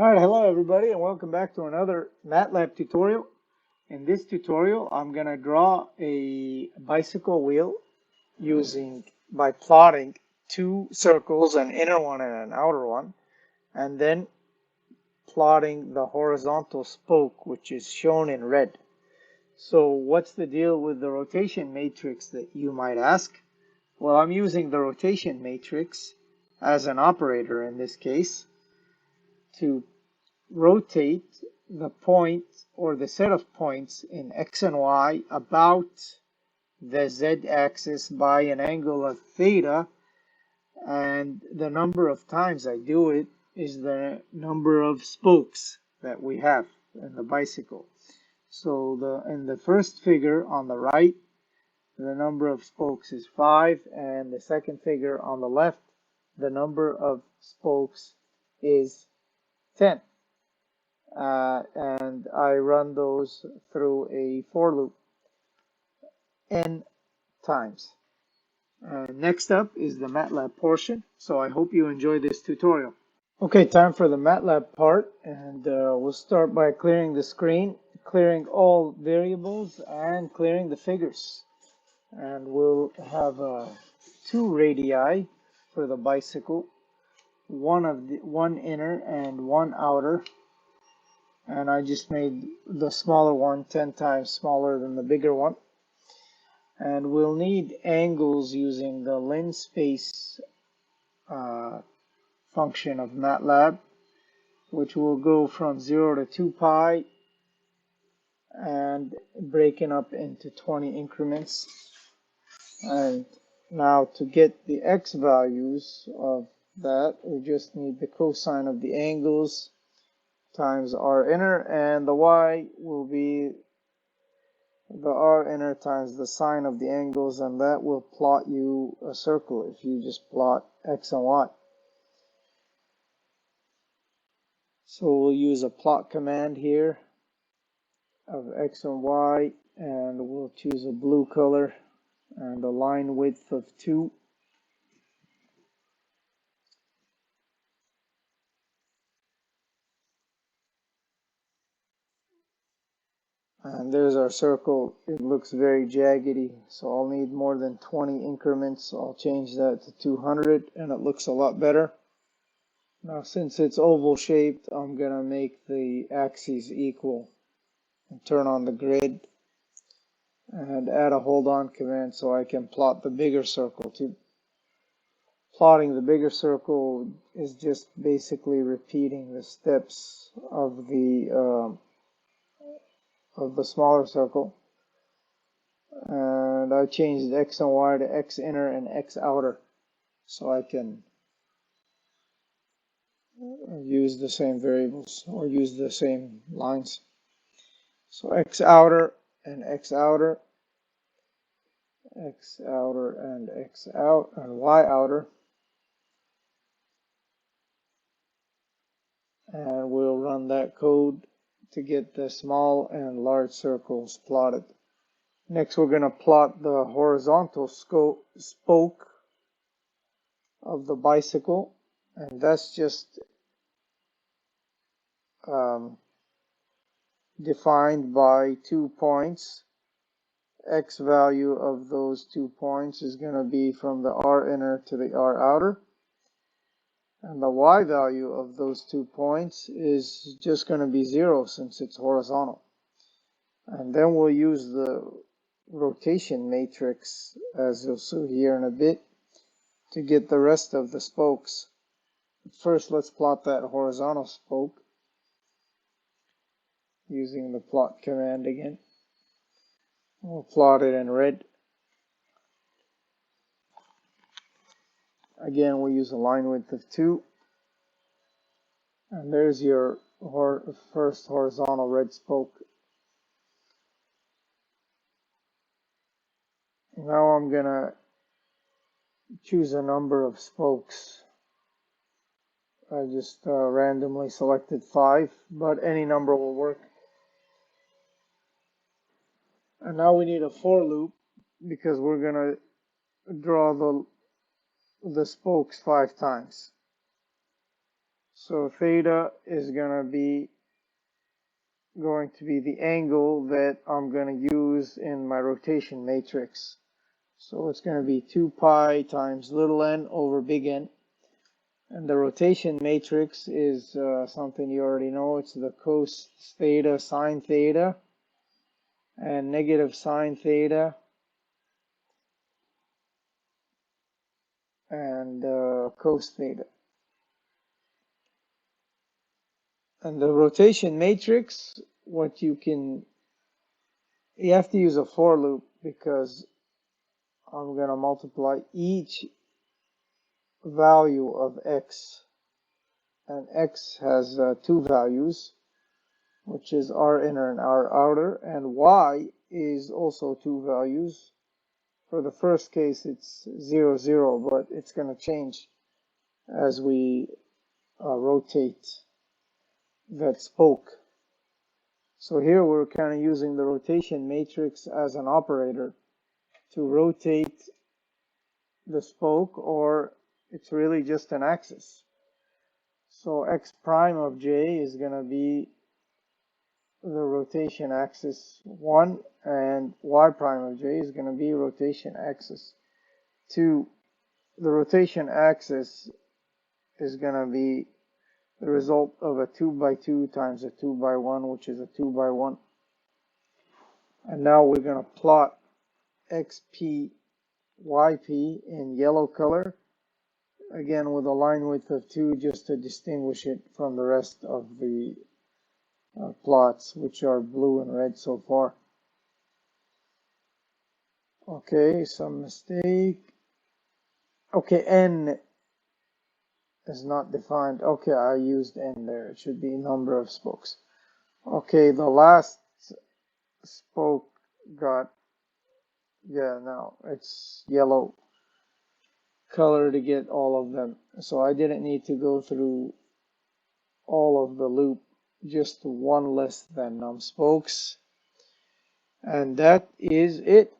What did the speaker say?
Alright, hello everybody and welcome back to another Matlab tutorial. In this tutorial I'm going to draw a bicycle wheel by plotting two circles, an inner one and an outer one, and then plotting the horizontal spoke, which is shown in red. So what's the deal with the rotation matrix, that you might ask? Well, I'm using the rotation matrix as an operator in this case to rotate the point or the set of points in x and y about the z-axis by an angle of theta, and the number of times I do it is the number of spokes that we have in the bicycle. So in the first figure on the right, the number of spokes is 5, and the second figure on the left, the number of spokes is 10. And I run those through a for loop n times. Next up is the Matlab portion, so I hope you enjoy this tutorial. Okay, time for the Matlab part, and we'll start by clearing the screen, clearing all variables, and clearing the figures. And we'll have two radii for the bicycle, one inner and one outer. And I just made the smaller one 10 times smaller than the bigger one. And we'll need angles using the linspace function of Matlab, which will go from 0 to 2 pi and breaking up into 20 increments. And now to get the x values of that, we just need the cosine of the angles times r inner, and the y will be the r inner times the sine of the angles, and that will plot you a circle if you just plot x and y. So we'll use a plot command here of x and y, and we'll choose a blue color and a line width of 2. And there's our circle. It looks very jaggedy, so I'll need more than 20 increments. I'll change that to 200 and it looks a lot better. Now since it's oval shaped, I'm going to make the axes equal and turn on the grid and add a hold on command so I can plot the bigger circle too. Plotting the bigger circle is just basically repeating the steps of the smaller circle, and I changed x and y to x inner and x outer so I can use the same variables or use the same lines. So x outer and x outer, x outer and x out, and y outer, and we'll run that code to get the small and large circles plotted. Next, we're going to plot the horizontal spoke of the bicycle, and that's just defined by 2 points. X value of those 2 points is going to be from the r inner to the r outer, and the y value of those 2 points is just going to be 0 since it's horizontal. And then we'll use the rotation matrix, as you'll see here in a bit, to get the rest of the spokes. First, let's plot that horizontal spoke using the plot command again. We'll plot it in red. Again, we'll use a line width of 2. And there's your first horizontal red spoke. Now I'm going to choose a number of spokes. I just randomly selected 5, but any number will work. And now we need a for loop because we're going to draw the spokes 5 times. So theta is going to be the angle that I'm going to use in my rotation matrix. So it's going to be 2 pi times little n over big N. And the rotation matrix is something you already know. It's the cos theta sine theta and negative sine theta and cos theta. And the rotation matrix, you have to use a for loop because I'm going to multiply each value of x. And x has 2 values, which is our inner and our outer, and y is also 2 values. For the first case, it's 0, 0, but it's going to change as we rotate that spoke. So here we're kind of using the rotation matrix as an operator to rotate the spoke, or it's really just an axis. So x prime of j is going to be the rotation axis 1, and y prime of j is going to be rotation axis 2. The rotation axis is going to be the result of a 2 by 2 times a 2 by 1, which is a 2 by 1. And now we're going to plot xp, yp in yellow color, again with a line width of 2 just to distinguish it from the rest of the plots, which are blue and red so far. Okay, some mistake. Okay, n is not defined. Okay, I used n there. It should be number of spokes. Okay, the last spoke got, yeah, now it's yellow color to get all of them. So I didn't need to go through all of the loop, just one less than spokes. And that is it.